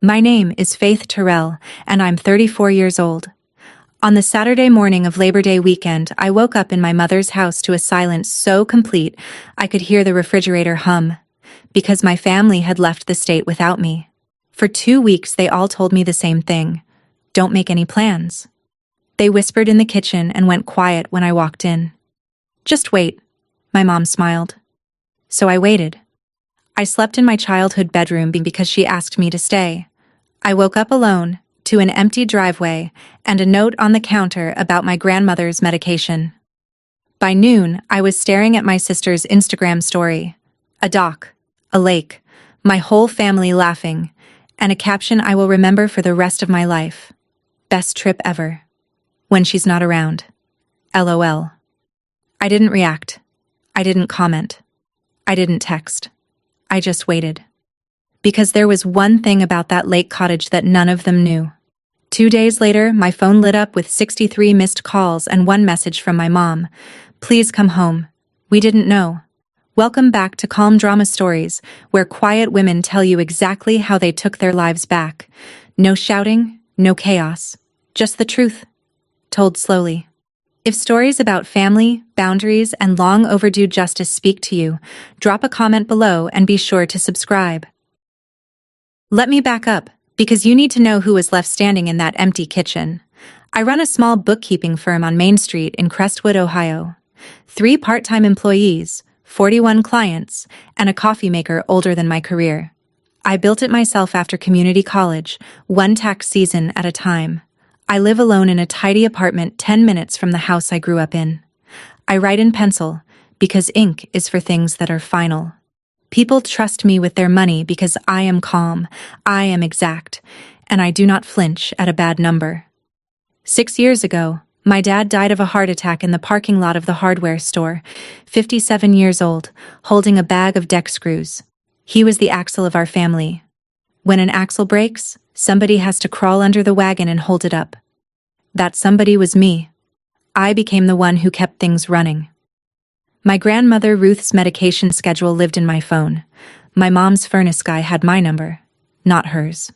My name is Faith Terrell, and I'm 34 years old. On the Saturday morning of Labor Day weekend, I woke up in my mother's house to a silence so complete I could hear the refrigerator hum, because my family had left the state without me. For 2 weeks they all told me the same thing: don't make any plans. They whispered in the kitchen and went quiet when I walked in. Just wait, my mom smiled. So I waited. I slept in my childhood bedroom because she asked me to stay. I woke up alone, to an empty driveway, and a note on the counter about my grandmother's medication. By noon, I was staring at my sister's Instagram story. A dock, a lake, my whole family laughing, and a caption I will remember for the rest of my life. Best trip ever. When she's not around. LOL. I didn't react. I didn't comment. I didn't text. I just waited. Because there was one thing about that lake cottage that none of them knew. 2 days later, my phone lit up with 63 missed calls and one message from my mom. Please come home. We didn't know. Welcome back to Calm Drama Stories, where quiet women tell you exactly how they took their lives back. No shouting, no chaos. Just the truth. Told slowly. If stories about family, boundaries, and long overdue justice speak to you, drop a comment below and be sure to subscribe. Let me back up, because you need to know who was left standing in that empty kitchen. I run a small bookkeeping firm on Main Street in Crestwood, Ohio. 3 part-time employees, 41 clients, and a coffee maker older than my career. I built it myself after community college, one tax season at a time. I live alone in a tidy apartment 10 minutes from the house I grew up in. I write in pencil, because ink is for things that are final. People trust me with their money because I am calm, I am exact, and I do not flinch at a bad number. 6 years ago, my dad died of a heart attack in the parking lot of the hardware store, 57 years old, holding a bag of deck screws. He was the axle of our family. When an axle breaks, somebody has to crawl under the wagon and hold it up. That somebody was me. I became the one who kept things running. My grandmother Ruth's medication schedule lived in my phone. My mom's furnace guy had my number, not hers.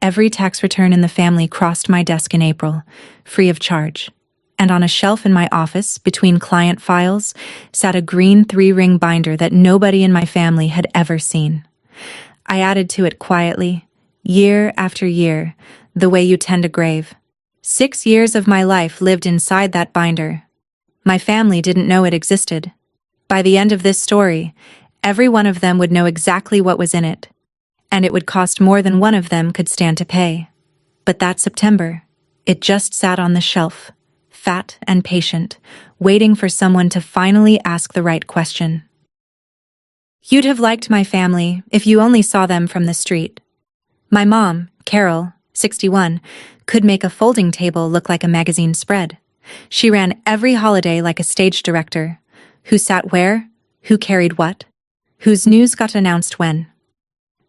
Every tax return in the family crossed my desk in April, free of charge. And on a shelf in my office, between client files, sat a green 3-ring binder that nobody in my family had ever seen. I added to it quietly, year after year, the way you tend a grave. 6 years of my life lived inside that binder. My family didn't know it existed. By the end of this story, every one of them would know exactly what was in it, and it would cost more than one of them could stand to pay. But that September, it just sat on the shelf, fat and patient, waiting for someone to finally ask the right question. You'd have liked my family if you only saw them from the street. My mom, Carol, 61, could make a folding table look like a magazine spread. She ran every holiday like a stage director. Who sat where? Who carried what? Whose news got announced when?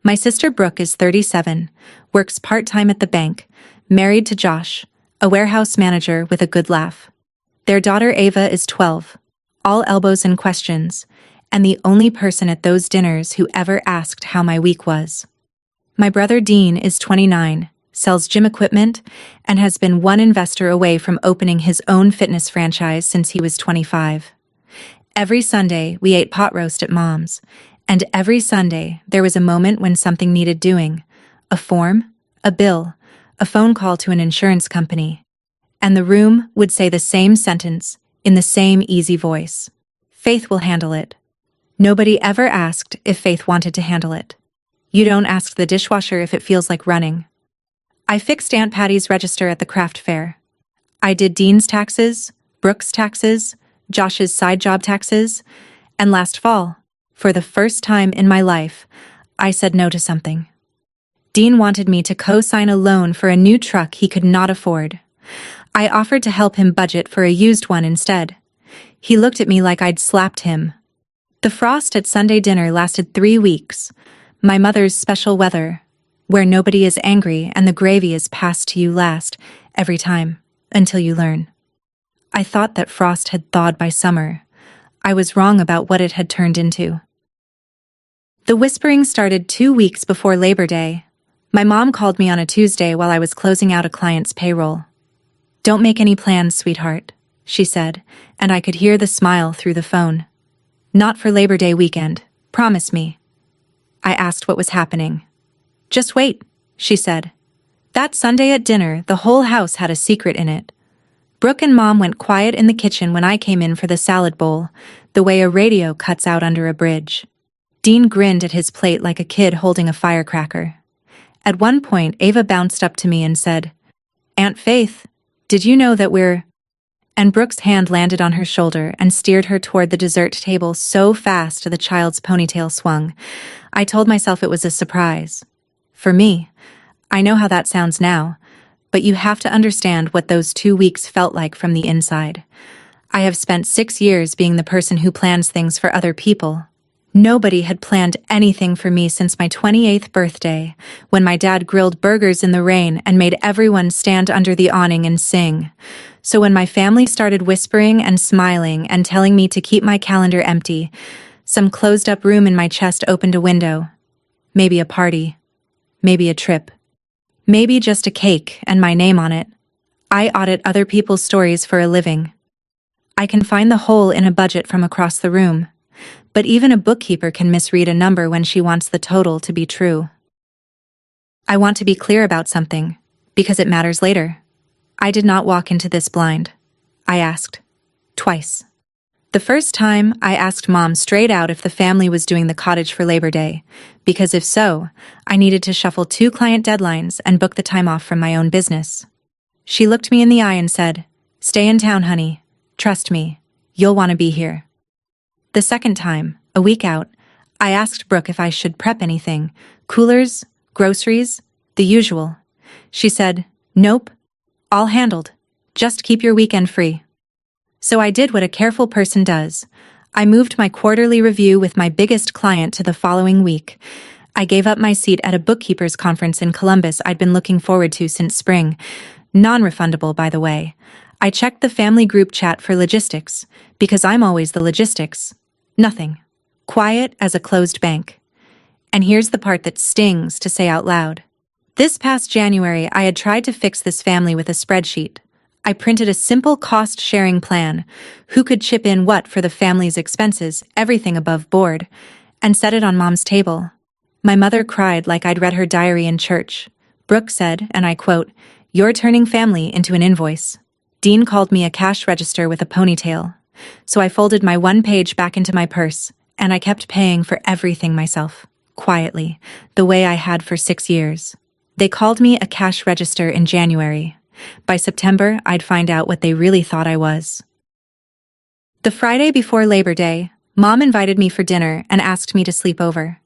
My sister Brooke is 37, works part-time at the bank, married to Josh, a warehouse manager with a good laugh. Their daughter Ava is 12, all elbows and questions, and the only person at those dinners who ever asked how my week was. My brother Dean is 29, sells gym equipment, and has been one investor away from opening his own fitness franchise since he was 25. Every Sunday, we ate pot roast at Mom's, and every Sunday, there was a moment when something needed doing. A form, a bill, a phone call to an insurance company. And the room would say the same sentence, in the same easy voice. Faith will handle it. Nobody ever asked if Faith wanted to handle it. You don't ask the dishwasher if it feels like running. I fixed Aunt Patty's register at the craft fair. I did Dean's taxes, Brooke's taxes, Josh's side job taxes, and last fall, for the first time in my life, I said no to something. Dean wanted me to co-sign a loan for a new truck he could not afford. I offered to help him budget for a used one instead. He looked at me like I'd slapped him. The frost at Sunday dinner lasted 3 weeks, my mother's special weather, where nobody is angry and the gravy is passed to you last, every time, until you learn. I thought that frost had thawed by summer. I was wrong about what it had turned into. The whispering started 2 weeks before Labor Day. My mom called me on a Tuesday while I was closing out a client's payroll. "Don't make any plans, sweetheart," she said, and I could hear the smile through the phone. "Not for Labor Day weekend, promise me." I asked what was happening. "Just wait," she said. That Sunday at dinner, the whole house had a secret in it. Brooke and Mom went quiet in the kitchen when I came in for the salad bowl, the way a radio cuts out under a bridge. Dean grinned at his plate like a kid holding a firecracker. At one point, Ava bounced up to me and said, "Aunt Faith, did you know that we're—" And Brooke's hand landed on her shoulder and steered her toward the dessert table so fast the child's ponytail swung. I told myself it was a surprise. For me, I know how that sounds now, but you have to understand what those 2 weeks felt like from the inside. I have spent 6 years being the person who plans things for other people. Nobody had planned anything for me since my 28th birthday, when my dad grilled burgers in the rain and made everyone stand under the awning and sing. So when my family started whispering and smiling and telling me to keep my calendar empty, some closed-up room in my chest opened a window. Maybe a party. Maybe a trip. Maybe just a cake and my name on it. I audit other people's stories for a living. I can find the hole in a budget from across the room, but even a bookkeeper can misread a number when she wants the total to be true. I want to be clear about something, because it matters later. I did not walk into this blind. I asked. Twice. The first time, I asked Mom straight out if the family was doing the cottage for Labor Day, because if so, I needed to shuffle 2 client deadlines and book the time off from my own business. She looked me in the eye and said, "Stay in town, honey. Trust me, you'll want to be here." The second time, a week out, I asked Brooke if I should prep anything, coolers, groceries, the usual. She said, "Nope, all handled. Just keep your weekend free." So I did what a careful person does. I moved my quarterly review with my biggest client to the following week. I gave up my seat at a bookkeepers conference in Columbus I'd been looking forward to since spring. Non-refundable, by the way. I checked the family group chat for logistics, because I'm always the logistics. Nothing. Quiet as a closed bank. And here's the part that stings to say out loud. This past January, I had tried to fix this family with a spreadsheet. I printed a simple cost-sharing plan, who could chip in what for the family's expenses, everything above board, and set it on Mom's table. My mother cried like I'd read her diary in church. Brooke said, and I quote, "You're turning family into an invoice." Dean called me a cash register with a ponytail. So I folded my 1 page back into my purse, and I kept paying for everything myself, quietly, the way I had for 6 years. They called me a cash register in January. By September, I'd find out what they really thought I was. The Friday before Labor Day, Mom invited me for dinner and asked me to sleep over.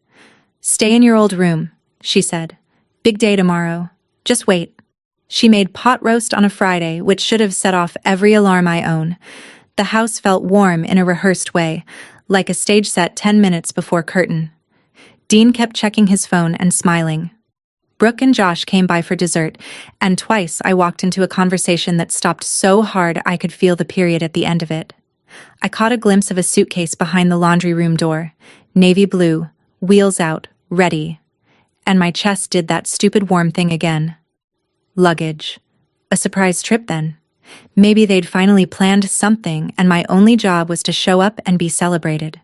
"Stay in your old room," she said. "Big day tomorrow. Just wait." She made pot roast on a Friday, which should have set off every alarm I own. The house felt warm in a rehearsed way, like a stage set 10 minutes before curtain. Dean kept checking his phone and smiling. Brooke and Josh came by for dessert, and twice I walked into a conversation that stopped so hard I could feel the period at the end of it. I caught a glimpse of a suitcase behind the laundry room door, navy blue, wheels out, ready. And my chest did that stupid warm thing again. Luggage. A surprise trip then. Maybe they'd finally planned something and my only job was to show up and be celebrated.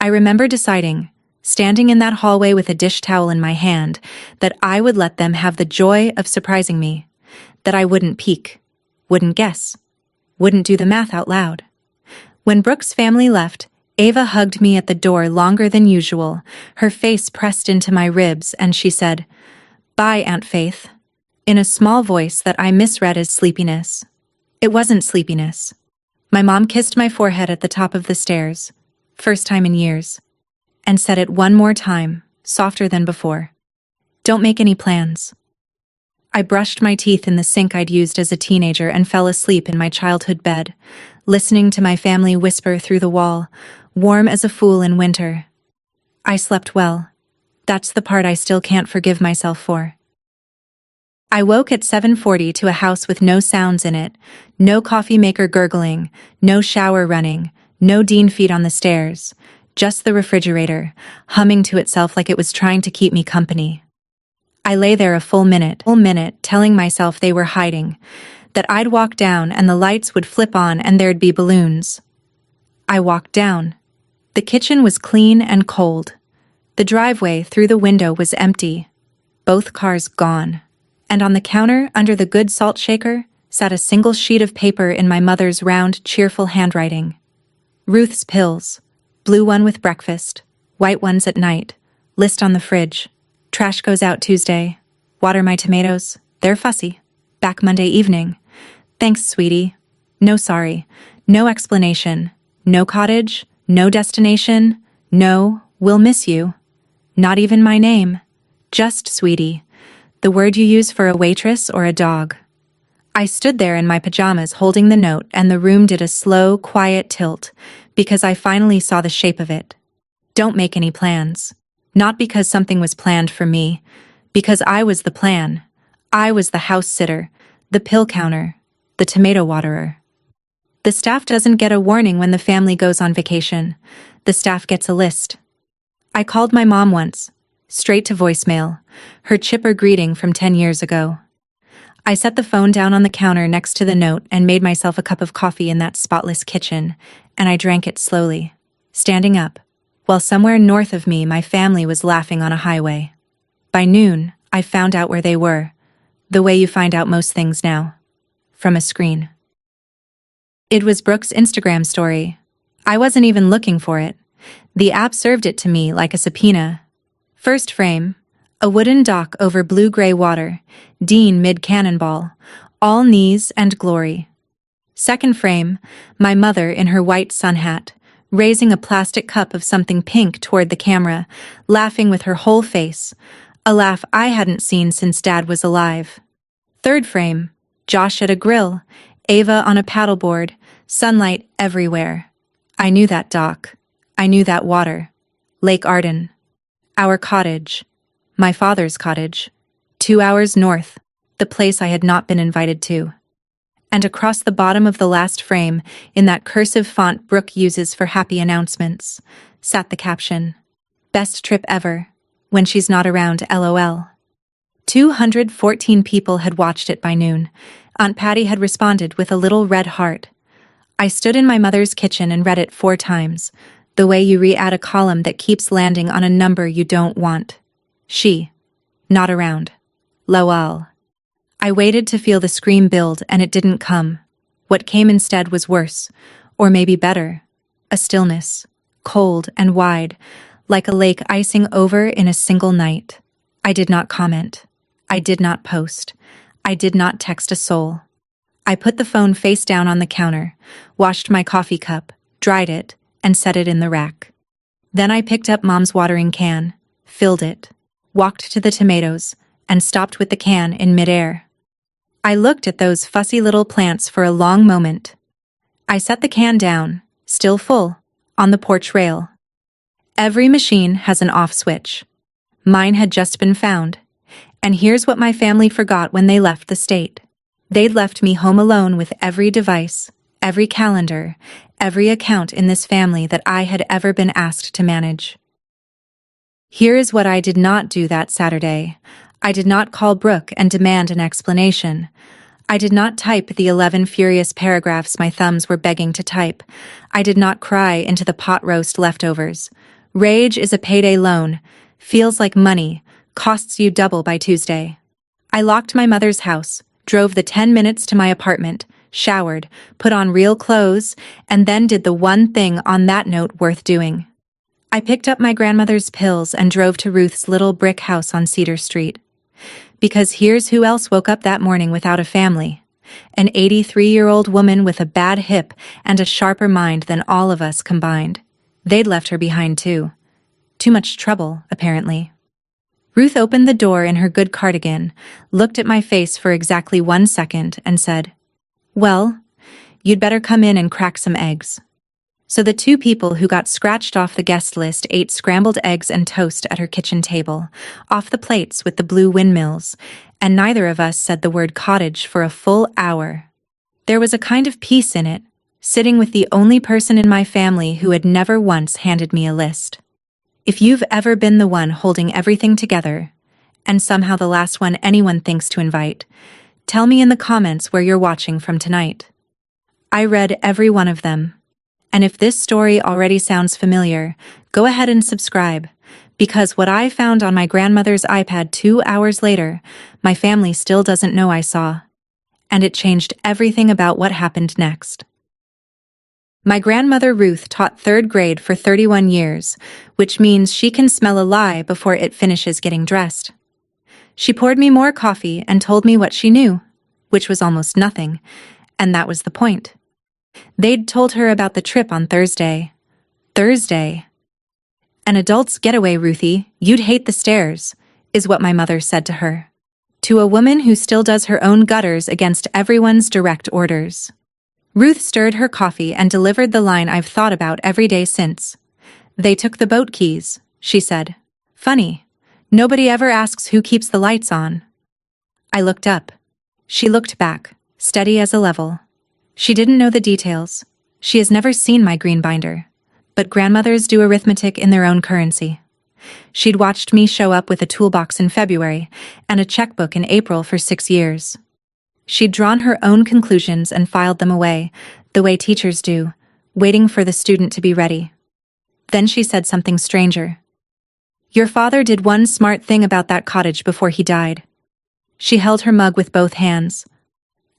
I remember deciding, standing in that hallway with a dish towel in my hand, that I would let them have the joy of surprising me, that I wouldn't peek, wouldn't guess, wouldn't do the math out loud. When Brooke's family left, Ava hugged me at the door longer than usual, her face pressed into my ribs, and she said, "Bye, Aunt Faith," in a small voice that I misread as sleepiness. It wasn't sleepiness. My mom kissed my forehead at the top of the stairs, first time in years, and said it one more time, softer than before. "Don't make any plans." I brushed my teeth in the sink I'd used as a teenager and fell asleep in my childhood bed, listening to my family whisper through the wall, warm as a fool in winter. I slept well. That's the part I still can't forgive myself for. I woke at 7:40 to a house with no sounds in it, no coffee maker gurgling, no shower running, no Dean feet on the stairs, just the refrigerator, humming to itself like it was trying to keep me company. I lay there a full minute, telling myself they were hiding, that I'd walk down and the lights would flip on and there'd be balloons. I walked down. The kitchen was clean and cold. The driveway through the window was empty. Both cars gone. And on the counter, under the good salt shaker, sat a single sheet of paper in my mother's round, cheerful handwriting. Ruth's pills. Blue one with breakfast. White ones at night. List on the fridge. Trash goes out Tuesday. Water my tomatoes. They're fussy. Back Monday evening. Thanks, sweetie. No sorry. No explanation. No cottage. No destination. No, we'll miss you. Not even my name. Just sweetie. The word you use for a waitress or a dog. I stood there in my pajamas holding the note, and the room did a slow, quiet tilt, because I finally saw the shape of it. Don't make any plans. Not because something was planned for me, because I was the plan. I was the house sitter, the pill counter, the tomato waterer. The staff doesn't get a warning when the family goes on vacation. The staff gets a list. I called my mom once, straight to voicemail, her chipper greeting from 10 years ago. I set the phone down on the counter next to the note and made myself a cup of coffee in that spotless kitchen, and I drank it slowly, standing up, while somewhere north of me my family was laughing on a highway. By noon, I found out where they were, the way you find out most things now, from a screen. It was Brooke's Instagram story. I wasn't even looking for it. The app served it to me like a subpoena. First frame, a wooden dock over blue-gray water, Dean mid-cannonball, all knees and glory. Second frame, my mother in her white sun hat, raising a plastic cup of something pink toward the camera, laughing with her whole face, a laugh I hadn't seen since Dad was alive. Third frame, Josh at a grill, Ava on a paddleboard, sunlight everywhere. I knew that dock. I knew that water. Lake Arden. Our cottage. My father's cottage. 2 hours north, the place I had not been invited to. And across the bottom of the last frame, in that cursive font Brooke uses for happy announcements, sat the caption, "Best trip ever. When she's not around, LOL." 214 people had watched it by noon. Aunt Patty had responded with a little red heart. I stood in my mother's kitchen and read it 4 times, the way you re-add a column that keeps landing on a number you don't want. She. Not around. LOL. I waited to feel the scream build, and it didn't come. What came instead was worse, or maybe better. A stillness, cold and wide, like a lake icing over in a single night. I did not comment. I did not post. I did not text a soul. I put the phone face down on the counter, washed my coffee cup, dried it, and set it in the rack. Then I picked up Mom's watering can, filled it, walked to the tomatoes, and stopped with the can in midair. I looked at those fussy little plants for a long moment. I set the can down, still full, on the porch rail. Every machine has an off switch. Mine had just been found. And here's what my family forgot when they left the state. They'd left me home alone with every device, every calendar, every account in this family that I had ever been asked to manage. Here is what I did not do that Saturday. I did not call Brooke and demand an explanation. I did not type the 11 furious paragraphs my thumbs were begging to type. I did not cry into the pot roast leftovers. Rage is a payday loan, feels like money, costs you double by Tuesday. I locked my mother's house, drove the 10 minutes to my apartment, showered, put on real clothes, and then did the one thing on that note worth doing. I picked up my grandmother's pills and drove to Ruth's little brick house on Cedar Street. Because here's who else woke up that morning without a family. An 83-year-old woman with a bad hip and a sharper mind than all of us combined. They'd left her behind too. Too much trouble, apparently. Ruth opened the door in her good cardigan, looked at my face for exactly 1 second, and said, "Well, you'd better come in and crack some eggs." So the 2 people who got scratched off the guest list ate scrambled eggs and toast at her kitchen table, off the plates with the blue windmills, and neither of us said the word cottage for a full hour. There was a kind of peace in it, sitting with the only person in my family who had never once handed me a list. If you've ever been the one holding everything together, And somehow the last one anyone thinks to invite. Tell me in the comments where you're watching from tonight. I read every one of them. And if this story already sounds familiar, go ahead and subscribe, because what I found on my grandmother's iPad 2 hours later, my family still doesn't know I saw. And it changed everything about what happened next. My grandmother Ruth taught 3rd grade for 31 years, which means she can smell a lie before it finishes getting dressed. She poured me more coffee and told me what she knew, which was almost nothing, and that was the point. They'd told her about the trip on Thursday. An adult's getaway, Ruthie, you'd hate the stairs, is what my mother said to her. To a woman who still does her own gutters against everyone's direct orders. Ruth stirred her coffee and delivered the line I've thought about every day since. They took the boat keys, she said. Funny. Nobody ever asks who keeps the lights on. I looked up. She looked back, steady as a level. She didn't know the details. She has never seen my green binder. But grandmothers do arithmetic in their own currency. She'd watched me show up with a toolbox in February and a checkbook in April for 6 years. She'd drawn her own conclusions and filed them away, the way teachers do, waiting for the student to be ready. Then she said something stranger. Your father did one smart thing about that cottage before he died. She held her mug with both hands.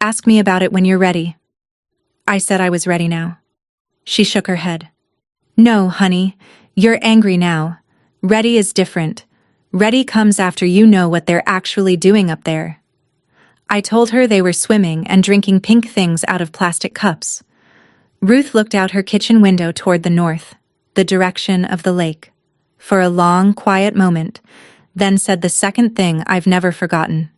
Ask me about it when you're ready. I said I was ready now. She shook her head. No, honey, you're angry now. Ready is different. Ready comes after you know what they're actually doing up there. I told her they were swimming and drinking pink things out of plastic cups. Ruth looked out her kitchen window toward the north, the direction of the lake, for a long, quiet moment, then said the second thing I've never forgotten.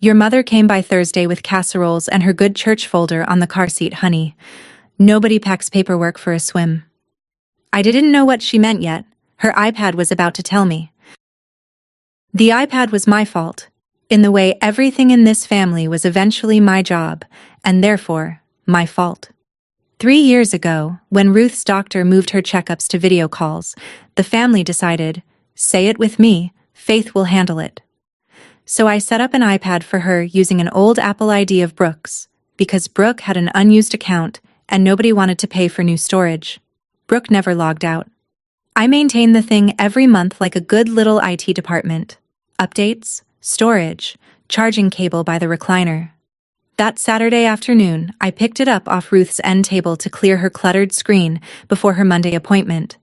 Your mother came by Thursday with casseroles and her good church folder on the car seat, honey. Nobody packs paperwork for a swim. I didn't know what she meant yet. Her iPad was about to tell me. The iPad was my fault, in the way everything in this family was eventually my job, and therefore, my fault. 3 years ago, when Ruth's doctor moved her checkups to video calls, the family decided, say it with me, Faith will handle it. So I set up an iPad for her using an old Apple ID of Brooke's, because Brooke had an unused account and nobody wanted to pay for new storage. Brooke never logged out. I maintain the thing every month like a good little IT department. Updates, storage, charging cable by the recliner. That Saturday afternoon, I picked it up off Ruth's end table to clear her cluttered screen before her Monday appointment.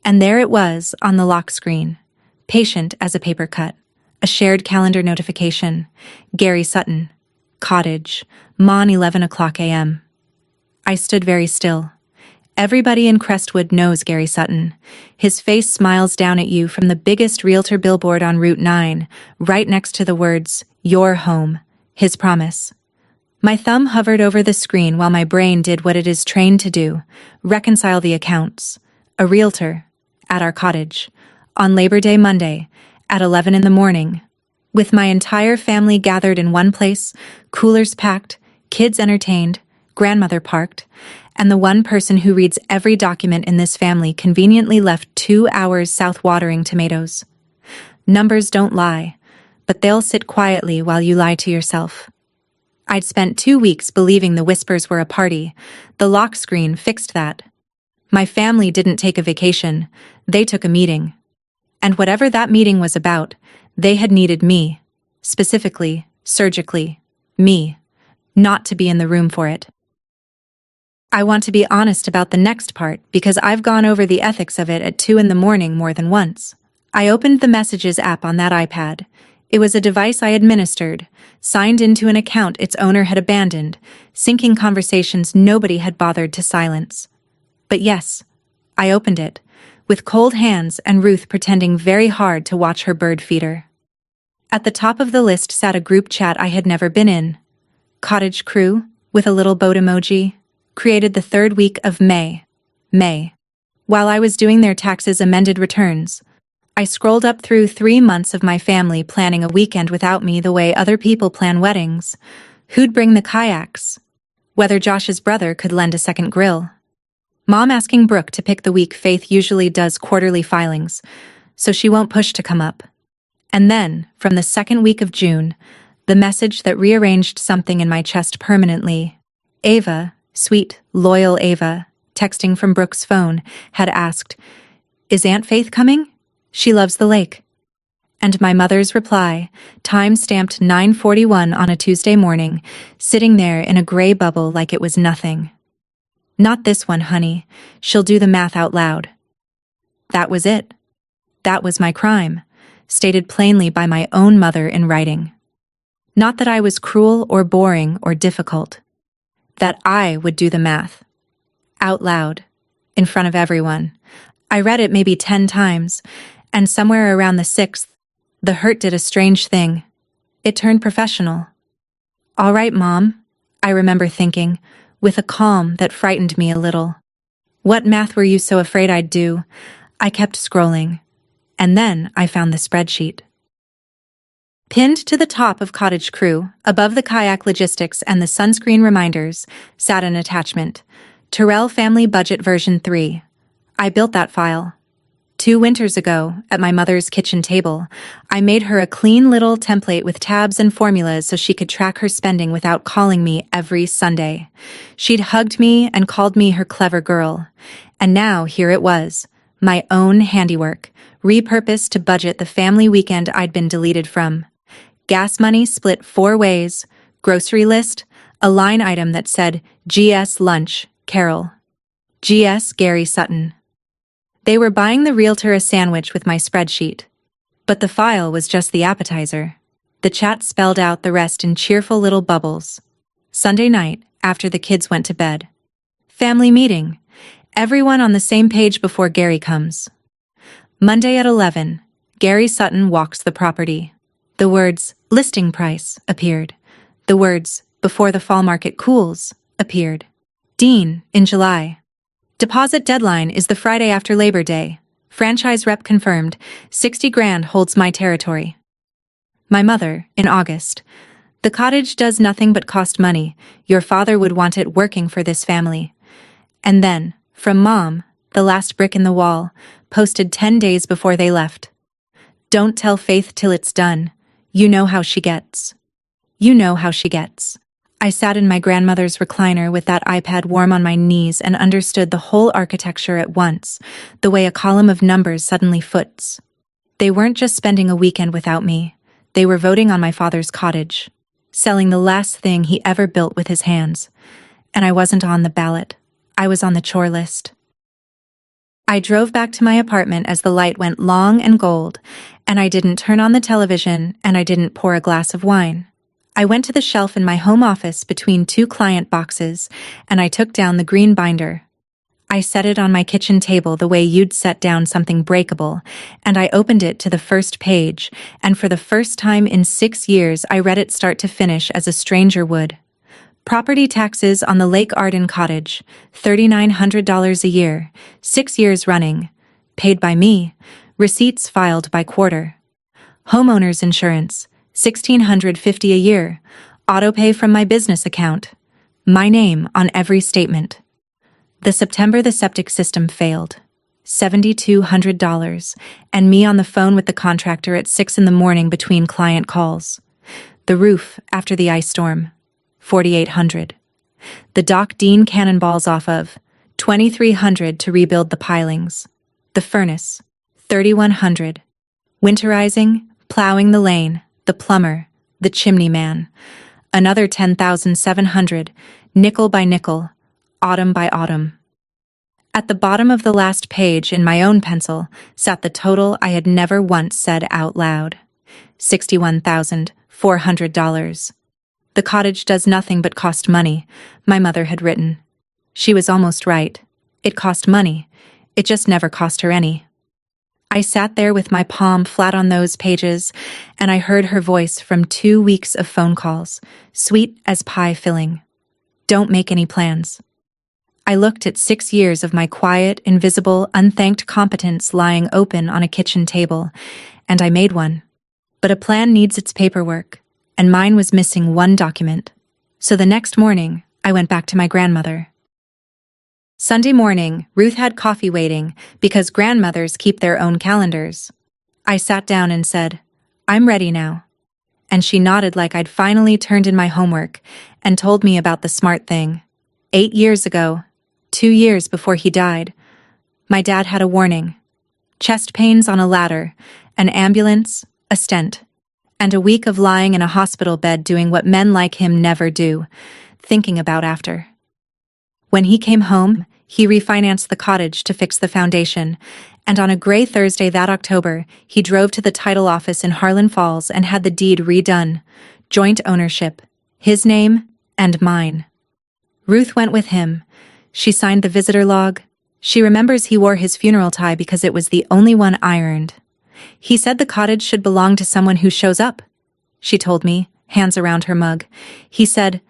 And there it was on the lock screen, patient as a paper cut. A shared calendar notification. Gary Sutton. Cottage. Mon 11 o'clock a.m. I stood very still. Everybody in Crestwood knows Gary Sutton. His face smiles down at you from the biggest realtor billboard on Route 9, right next to the words, Your Home. His promise. My thumb hovered over the screen while my brain did what it is trained to do, reconcile the accounts. A realtor. At our cottage. On Labor Day Monday. At 11 in the morning. With my entire family gathered in one place, coolers packed, kids entertained, grandmother parked, and the one person who reads every document in this family conveniently left 2 hours south watering tomatoes. Numbers don't lie, but they'll sit quietly while you lie to yourself. I'd spent 2 weeks believing the whispers were a party. The lock screen fixed that. My family didn't take a vacation, they took a meeting. And whatever that meeting was about, they had needed me, specifically, surgically, me, not to be in the room for it. I want to be honest about the next part because I've gone over the ethics of it at 2 in the morning more than once. I opened the Messages app on that iPad. It was a device I administered, signed into an account its owner had abandoned, syncing conversations nobody had bothered to silence. But yes, I opened it, with cold hands and Ruth pretending very hard to watch her bird feeder. At the top of the list sat a group chat I had never been in. Cottage crew, with a little boat emoji, created the 3rd week of May. While I was doing their taxes amended returns, I scrolled up through 3 months of my family planning a weekend without me the way other people plan weddings. Who'd bring the kayaks? Whether Josh's brother could lend a second grill. Mom asking Brooke to pick the week Faith usually does quarterly filings, so she won't push to come up. And then, from the second week of June, the message that rearranged something in my chest permanently. Ava, sweet, loyal Ava, texting from Brooke's phone, had asked, "Is Aunt Faith coming? She loves the lake." And my mother's reply, time-stamped 9:41 on a Tuesday morning, sitting there in a gray bubble like it was nothing. "Not this one, honey. She'll do the math out loud." That was it. That was my crime, stated plainly by my own mother in writing. Not that I was cruel or boring or difficult. That I would do the math. Out loud. In front of everyone. I read it maybe 10 times, and somewhere around the 6th, the hurt did a strange thing. It turned professional. "All right, Mom," I remember thinking, with a calm that frightened me a little. "What math were you so afraid I'd do?" I kept scrolling. And then I found the spreadsheet. Pinned to the top of Cottage Crew, above the kayak logistics and the sunscreen reminders, sat an attachment. Terrell Family Budget version 3. I built that file. 2 winters ago, at my mother's kitchen table, I made her a clean little template with tabs and formulas so she could track her spending without calling me every Sunday. She'd hugged me and called me her clever girl. And now here it was, my own handiwork, repurposed to budget the family weekend I'd been deleted from. Gas money split 4 ways, grocery list, a line item that said, GS Lunch, Carol. GS Gary Sutton. They were buying the realtor a sandwich with my spreadsheet. But the file was just the appetizer. The chat spelled out the rest in cheerful little bubbles. Sunday night, after the kids went to bed. Family meeting. Everyone on the same page before Gary comes. Monday at 11, Gary Sutton walks the property. The words, listing price, appeared. The words, before the fall market cools, appeared. Dean, in July. Deposit deadline is the Friday after Labor Day. Franchise rep confirmed, 60 grand holds my territory. My mother, in August. The cottage does nothing but cost money. Your father would want it working for this family. And then, from Mom, the last brick in the wall, posted 10 days before they left. Don't tell Faith till it's done. You know how she gets. You know how she gets. I sat in my grandmother's recliner with that iPad warm on my knees and understood the whole architecture at once, the way a column of numbers suddenly foots. They weren't just spending a weekend without me. They were voting on my father's cottage, selling the last thing he ever built with his hands. And I wasn't on the ballot. I was on the chore list. I drove back to my apartment as the light went long and gold, and I didn't turn on the television and I didn't pour a glass of wine. I went to the shelf in my home office between 2 client boxes, and I took down the green binder. I set it on my kitchen table the way you'd set down something breakable, and I opened it to the first page, and for the first time in 6 years I read it start to finish as a stranger would. Property taxes on the Lake Arden cottage, $3,900 a year, 6 years running. Paid by me. Receipts filed by quarter. Homeowner's insurance, $1,650 a year. Autopay from my business account. My name on every statement. The September the septic system failed. $7,200, and me on the phone with the contractor at 6 a.m. between client calls. The roof after the ice storm. $4,800. The dock Dean cannonballs off of, $2,300 to rebuild the pilings. The furnace, $3,100. Winterizing, plowing the lane, the plumber, the chimney man. Another $10,700, nickel by nickel, autumn by autumn. At the bottom of the last page in my own pencil sat the total I had never once said out loud. $61,400. The cottage does nothing but cost money, my mother had written. She was almost right. It cost money. It just never cost her any. I sat there with my palm flat on those pages, and I heard her voice from 2 weeks of phone calls, sweet as pie filling. Don't make any plans. I looked at 6 years of my quiet, invisible, unthanked competence lying open on a kitchen table, and I made one. But a plan needs its paperwork, and mine was missing one document. So the next morning, I went back to my grandmother. Sunday morning, Ruth had coffee waiting because grandmothers keep their own calendars. I sat down and said, I'm ready now. And she nodded like I'd finally turned in my homework and told me about the smart thing. 8 years ago, 2 years before he died, my dad had a warning. Chest pains on a ladder, an ambulance, a stent, and a week of lying in a hospital bed doing what men like him never do, thinking about after. When he came home, he refinanced the cottage to fix the foundation, and on a gray Thursday that October, he drove to the title office in Harlan Falls and had the deed redone. Joint ownership. His name and mine. Ruth went with him. She signed the visitor log. She remembers he wore his funeral tie because it was the only one ironed. He said the cottage should belong to someone who shows up. She told me, hands around her mug. He said,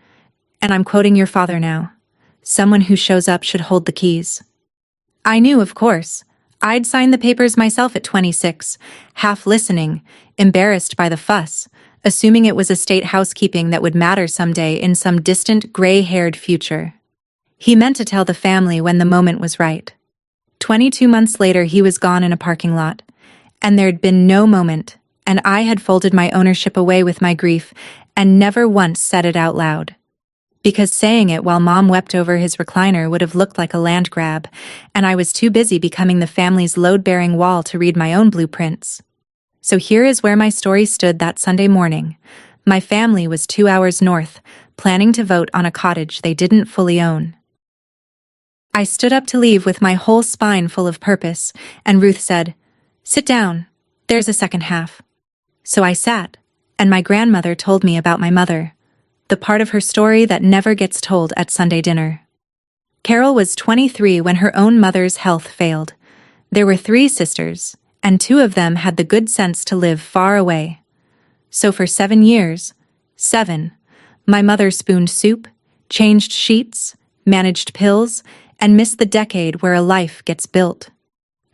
and I'm quoting your father now, someone who shows up should hold the keys. I knew, of course. I'd signed the papers myself at 26, half listening, embarrassed by the fuss, assuming it was estate housekeeping that would matter someday in some distant gray-haired future. He meant to tell the family when the moment was right. 22 months later, he was gone in a parking lot, and there'd been no moment, and I had folded my ownership away with my grief and never once said it out loud. Because saying it while Mom wept over his recliner would have looked like a land grab, and I was too busy becoming the family's load-bearing wall to read my own blueprints. So here is where my story stood that Sunday morning. My family was 2 hours north, planning to vote on a cottage they didn't fully own. I stood up to leave with my whole spine full of purpose, and Ruth said, "Sit down, there's a second half." So I sat, and my grandmother told me about my mother. The part of her story that never gets told at Sunday dinner. Carol was 23 when her own mother's health failed. There were 3 sisters, and 2 of them had the good sense to live far away. So for 7 years, 7, my mother spooned soup, changed sheets, managed pills, and missed the decade where a life gets built.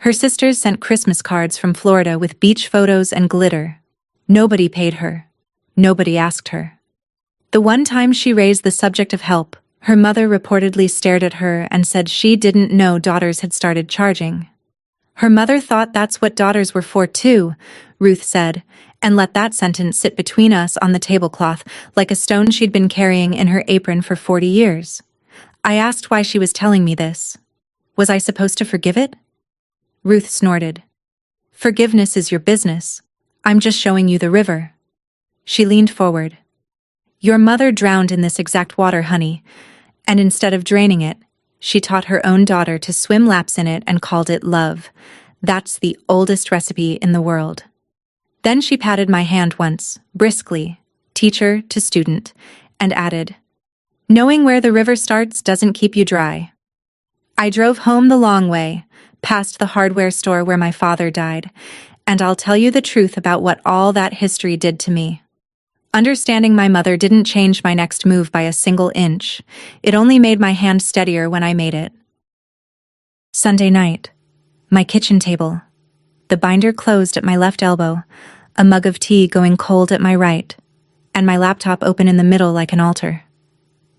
Her sisters sent Christmas cards from Florida with beach photos and glitter. Nobody paid her. Nobody asked her. The one time she raised the subject of help, her mother reportedly stared at her and said she didn't know daughters had started charging. Her mother thought that's what daughters were for too, Ruth said, and let that sentence sit between us on the tablecloth like a stone she'd been carrying in her apron for 40 years. I asked why she was telling me this. Was I supposed to forgive it? Ruth snorted. Forgiveness is your business. I'm just showing you the river. She leaned forward. Your mother drowned in this exact water, honey, and instead of draining it, she taught her own daughter to swim laps in it and called it love. That's the oldest recipe in the world. Then she patted my hand once, briskly, teacher to student, and added, knowing where the river starts doesn't keep you dry. I drove home the long way, past the hardware store where my father died, and I'll tell you the truth about what all that history did to me. Understanding my mother didn't change my next move by a single inch. It only made my hand steadier when I made it. Sunday night. My kitchen table. The binder closed at my left elbow, a mug of tea going cold at my right, and my laptop open in the middle like an altar.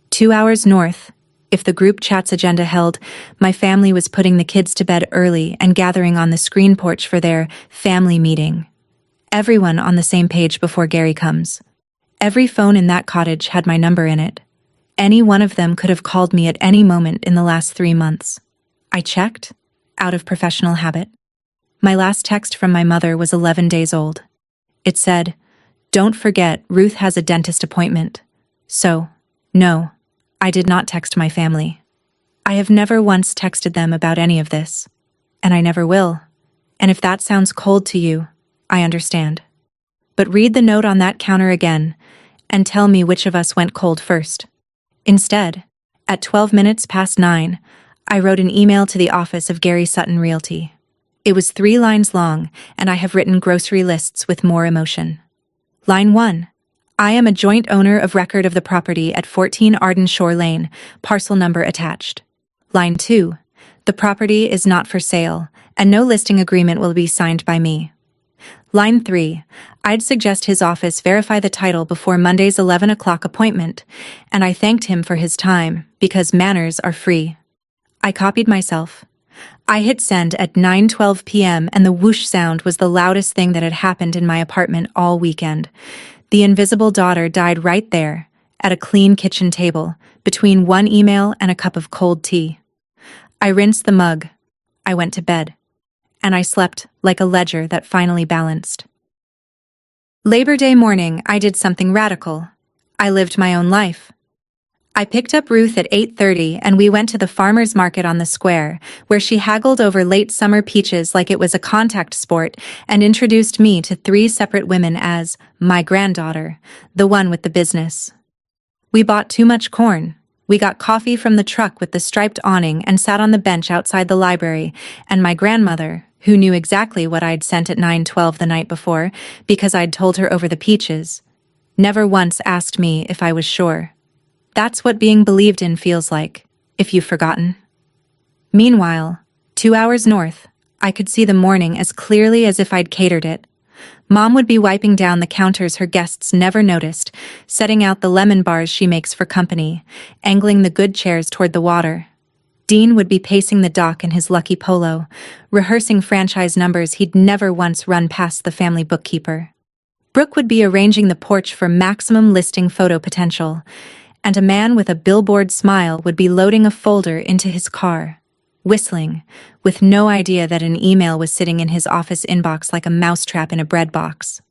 2 hours north. If the group chat's agenda held, my family was putting the kids to bed early and gathering on the screen porch for their family meeting. Everyone on the same page before Gary comes. Every phone in that cottage had my number in it. Any one of them could have called me at any moment in the last 3 months. I checked, out of professional habit. My last text from my mother was 11 days old. It said, "Don't forget, Ruth has a dentist appointment." So, no, I did not text my family. I have never once texted them about any of this. And I never will. And if that sounds cold to you, I understand. But read the note on that counter again, and tell me which of us went cold first. Instead, at 12 minutes past 9, I wrote an email to the office of Gary Sutton Realty. It was 3 lines long, and I have written grocery lists with more emotion. Line 1. I am a joint owner of record of the property at 14 Arden Shore Lane, parcel number attached. Line 2. The property is not for sale, and no listing agreement will be signed by me. Line 3. I'd suggest his office verify the title before Monday's 11 o'clock appointment, and I thanked him for his time, because manners are free. I copied myself. I hit send at 9:12 p.m. and the whoosh sound was the loudest thing that had happened in my apartment all weekend. The invisible daughter died right there, at a clean kitchen table, between one email and a cup of cold tea. I rinsed the mug. I went to bed. And I slept like a ledger that finally balanced. Labor Day morning, I did something radical. I lived my own life. I picked up Ruth at 8:30 and we went to the farmer's market on the square, where she haggled over late summer peaches like it was a contact sport and introduced me to 3 separate women as my granddaughter, the one with the business. We bought too much corn. We got coffee from the truck with the striped awning and sat on the bench outside the library, and my grandmother, who knew exactly what I'd sent at 9:12 the night before because I'd told her over the peaches, never once asked me if I was sure. That's what being believed in feels like, if you've forgotten. Meanwhile, 2 hours north, I could see the morning as clearly as if I'd catered it. Mom would be wiping down the counters her guests never noticed, setting out the lemon bars she makes for company, angling the good chairs toward the water. Dean would be pacing the dock in his lucky polo, rehearsing franchise numbers he'd never once run past the family bookkeeper. Brooke would be arranging the porch for maximum listing photo potential, and a man with a billboard smile would be loading a folder into his car, whistling, with no idea that an email was sitting in his office inbox like a mousetrap in a bread box.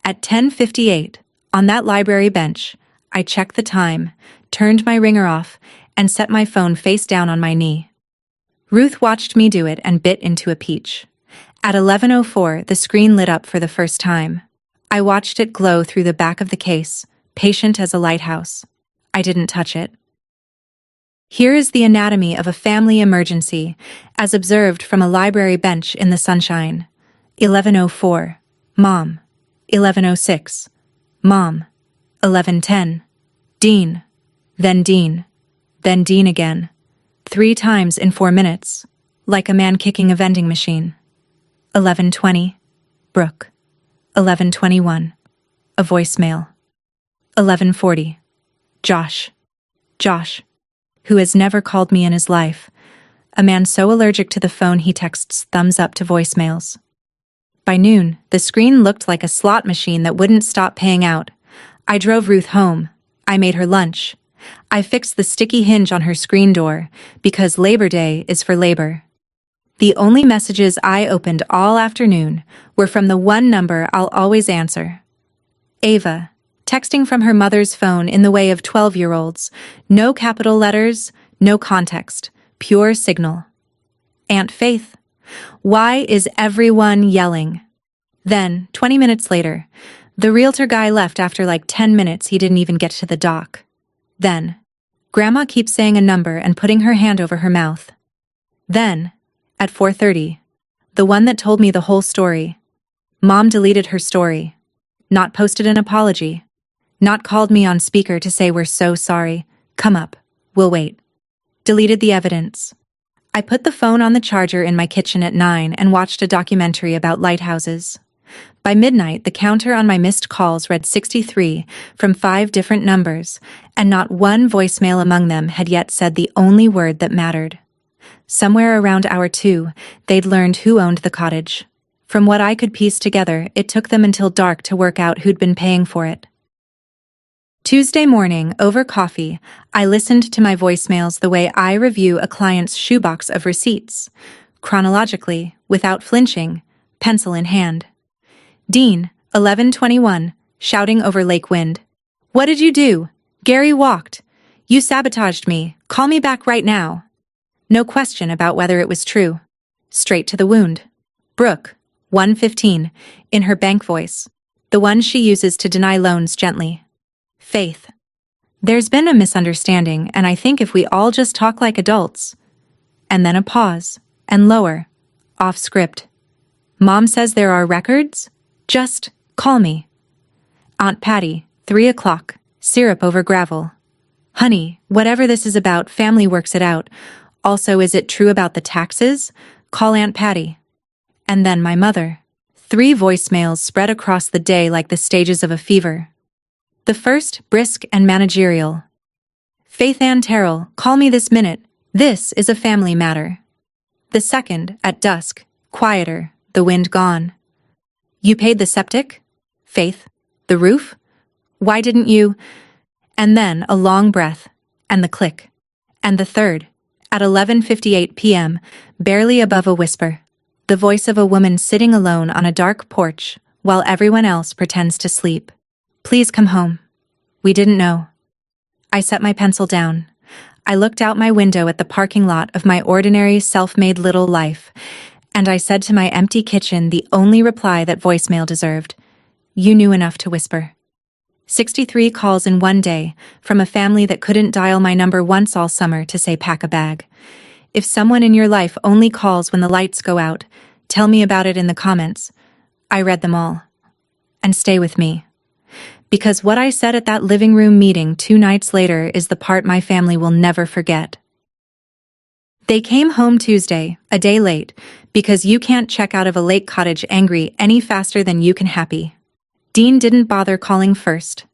At 10:58, on that library bench, I checked the time, turned my ringer off, and set my phone face down on my knee. Ruth watched me do it and bit into a peach. At 11:04, the screen lit up for the first time. I watched it glow through the back of the case, patient as a lighthouse. I didn't touch it. Here is the anatomy of a family emergency, as observed from a library bench in the sunshine. 11:04, Mom. 11:06, Mom. 11:10, Dean. Then Dean. Then Dean again. 3 times in 4 minutes, like a man kicking a vending machine. 11:20, Brooke. 11:21, a voicemail. 11:40, Josh. Josh, who has never called me in his life, a man so allergic to the phone he texts thumbs up to voicemails. By noon, the screen looked like a slot machine that wouldn't stop paying out. I drove Ruth home. I made her lunch. I fixed the sticky hinge on her screen door, because Labor Day is for labor. The only messages I opened all afternoon were from the one number I'll always answer. Ava, texting from her mother's phone in the way of 12-year-olds. No capital letters, no context, pure signal. Aunt Faith, why is everyone yelling? Then, 20 minutes later, the realtor guy left after like 10 minutes. He didn't even get to the dock. Then, Grandma keeps saying a number and putting her hand over her mouth. Then, at 4:30, the one that told me the whole story. Mom deleted her story. Not posted an apology. Not called me on speaker to say we're so sorry. Come up. We'll wait. Deleted the evidence. I put the phone on the charger in my kitchen at 9 and watched a documentary about lighthouses. By midnight, the counter on my missed calls read 63 from 5 different numbers, and not one voicemail among them had yet said the only word that mattered. Somewhere around hour 2, they'd learned who owned the cottage. From what I could piece together, it took them until dark to work out who'd been paying for it. Tuesday morning, over coffee, I listened to my voicemails the way I review a client's shoebox of receipts, chronologically, without flinching, pencil in hand. Dean, 11:21, shouting over lake wind. What did you do? Gary walked. You sabotaged me. Call me back right now. No question about whether it was true. Straight to the wound. Brooke, 1:15, in her bank voice, the one she uses to deny loans gently. Faith. There's been a misunderstanding, and I think if we all just talk like adults. And then a pause, and lower, off script. Mom says there are records? Just call me. Aunt Patty, 3 o'clock, syrup over gravel. Honey, whatever this is about, family works it out. Also, is it true about the taxes? Call Aunt Patty. And then my mother. 3 voicemails spread across the day like the stages of a fever. The first, brisk and managerial. Faith Ann Terrell, call me this minute. This is a family matter. The second, at dusk, quieter, the wind gone. You paid the septic? Faith. The roof? Why didn't you? And then a long breath, and the click. And the third, at 11:58 p.m., barely above a whisper, the voice of a woman sitting alone on a dark porch while everyone else pretends to sleep. Please come home. We didn't know. I set my pencil down. I looked out my window at the parking lot of my ordinary self-made little life, and I said to my empty kitchen the only reply that voicemail deserved. You knew enough to whisper. 63 calls in one day from a family that couldn't dial my number once all summer to say pack a bag. If someone in your life only calls when the lights go out, tell me about it in the comments. I read them all. And stay with me. Because what I said at that living room meeting 2 nights later is the part my family will never forget. They came home Tuesday, a day late, because you can't check out of a lake cottage angry any faster than you can happy. Dean didn't bother calling first.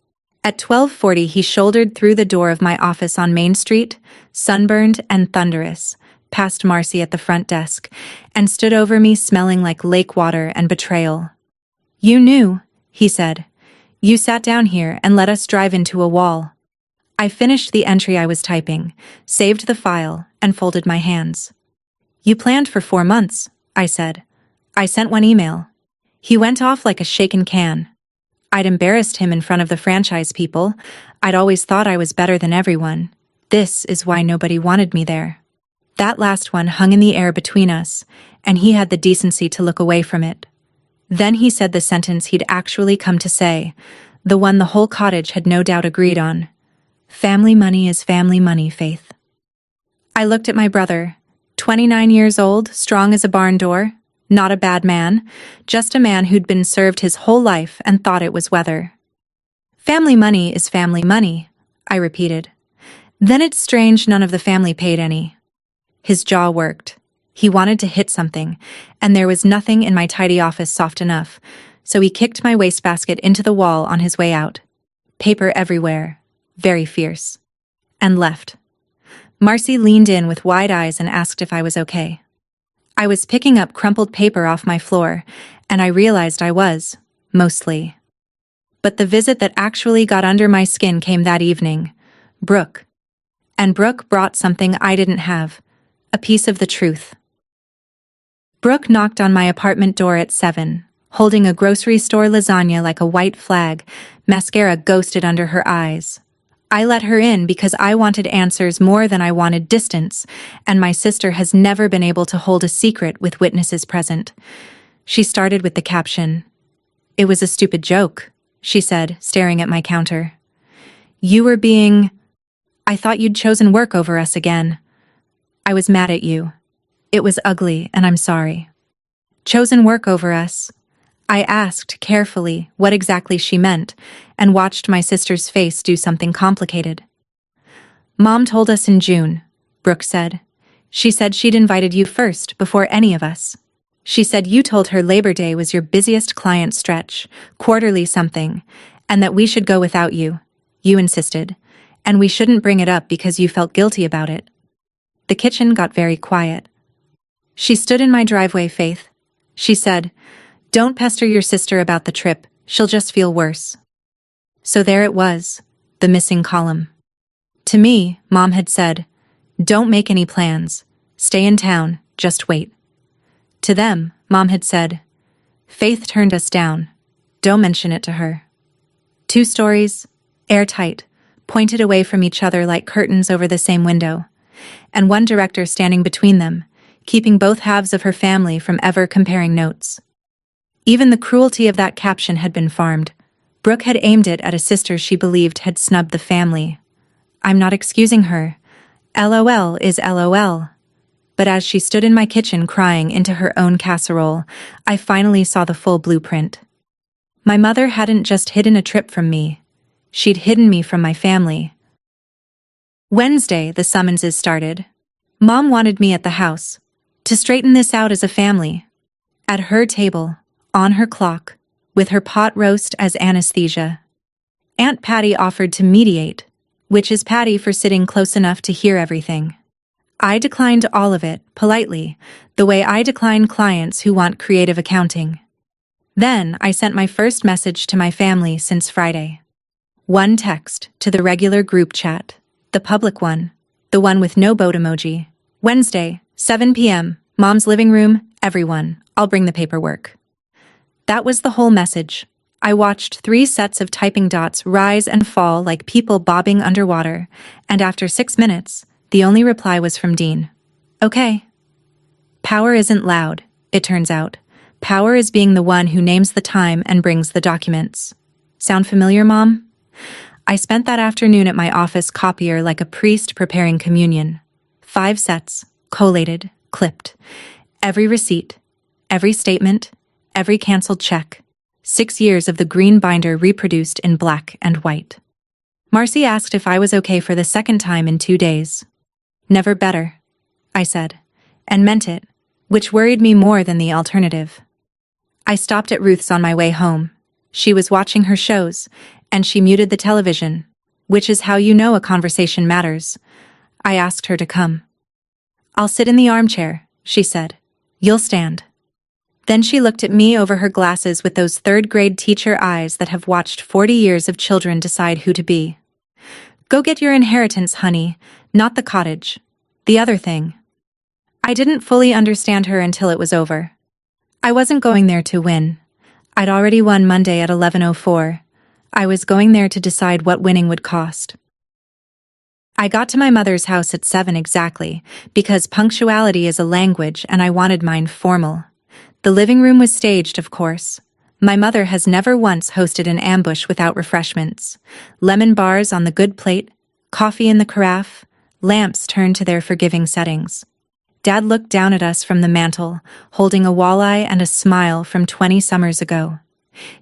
At 12:40 he shouldered through the door of my office on Main Street, sunburned and thunderous, past Marcy at the front desk, and stood over me smelling like lake water and betrayal. You knew, he said. You sat down here and let us drive into a wall. I finished the entry I was typing, saved the file, and folded my hands. You planned for 4 months, I said. I sent one email. He went off like a shaken can. I'd embarrassed him in front of the franchise people. I'd always thought I was better than everyone. This is why nobody wanted me there. That last one hung in the air between us, and he had the decency to look away from it. Then he said the sentence he'd actually come to say, the one the whole cottage had no doubt agreed on. Family money is family money, Faith. I looked at my brother, 29 years old, strong as a barn door, not a bad man, just a man who'd been served his whole life and thought it was weather. Family money is family money, I repeated. Then it's strange none of the family paid any. His jaw worked. He wanted to hit something, and there was nothing in my tidy office soft enough, so he kicked my wastebasket into the wall on his way out. Paper everywhere, very fierce. And left. Marcy leaned in with wide eyes and asked if I was okay. I was picking up crumpled paper off my floor, and I realized I was, mostly. But the visit that actually got under my skin came that evening. Brooke. And Brooke brought something I didn't have, a piece of the truth. Brooke knocked on my apartment door at 7, holding a grocery store lasagna like a white flag, mascara ghosted under her eyes. I let her in because I wanted answers more than I wanted distance, and my sister has never been able to hold a secret with witnesses present. She started with the caption. It was a stupid joke, she said, staring at my counter. You were being... I thought you'd chosen work over us again. I was mad at you. It was ugly, and I'm sorry. Chosen work over us. I asked carefully what exactly she meant, and watched my sister's face do something complicated. Mom told us in June, Brooke said. She said she'd invited you first, before any of us. She said you told her Labor Day was your busiest client stretch, quarterly something, and that we should go without you. You insisted, and we shouldn't bring it up because you felt guilty about it. The kitchen got very quiet. She stood in my driveway, Faith. She said, Don't pester your sister about the trip, she'll just feel worse. So there it was, the missing column. To me, Mom had said, Don't make any plans. Stay in town, just wait. To them, Mom had said, Faith turned us down. Don't mention it to her. 2 stories, airtight, pointed away from each other like curtains over the same window, and one director standing between them, keeping both halves of her family from ever comparing notes. Even the cruelty of that caption had been farmed. Brooke had aimed it at a sister she believed had snubbed the family. I'm not excusing her. LOL is LOL. But as she stood in my kitchen crying into her own casserole, I finally saw the full blueprint. My mother hadn't just hidden a trip from me. She'd hidden me from my family. Wednesday, the summonses started. Mom wanted me at the house, to straighten this out as a family. At her table, on her clock, with her pot roast as anesthesia. Aunt Patty offered to mediate, which is Patty for sitting close enough to hear everything. I declined all of it, politely, the way I decline clients who want creative accounting. Then I sent my first message to my family since Friday. One text to the regular group chat, the public one, the one with no boat emoji. Wednesday, 7 p.m., Mom's living room, everyone, I'll bring the paperwork. That was the whole message. I watched 3 sets of typing dots rise and fall like people bobbing underwater, and after 6 minutes, the only reply was from Dean. Okay. Power isn't loud, it turns out. Power is being the one who names the time and brings the documents. Sound familiar, Mom? I spent that afternoon at my office copier like a priest preparing communion. 5 sets, collated, clipped. Every receipt, every statement, every canceled check. 6 years of the green binder reproduced in black and white. Marcy asked if I was okay for the second time in 2 days. Never better, I said, and meant it, which worried me more than the alternative. I stopped at Ruth's on my way home. She was watching her shows, and she muted the television, which is how you know a conversation matters. I asked her to come. I'll sit in the armchair, she said. You'll stand. Then she looked at me over her glasses with those third-grade teacher eyes that have watched 40 years of children decide who to be. Go get your inheritance, honey, not the cottage. The other thing. I didn't fully understand her until it was over. I wasn't going there to win. I'd already won Monday at 11:04. I was going there to decide what winning would cost. I got to my mother's house at 7 exactly, because punctuality is a language and I wanted mine formal. The living room was staged, of course. My mother has never once hosted an ambush without refreshments. Lemon bars on the good plate, coffee in the carafe, lamps turned to their forgiving settings. Dad looked down at us from the mantel, holding a walleye and a smile from 20 summers ago.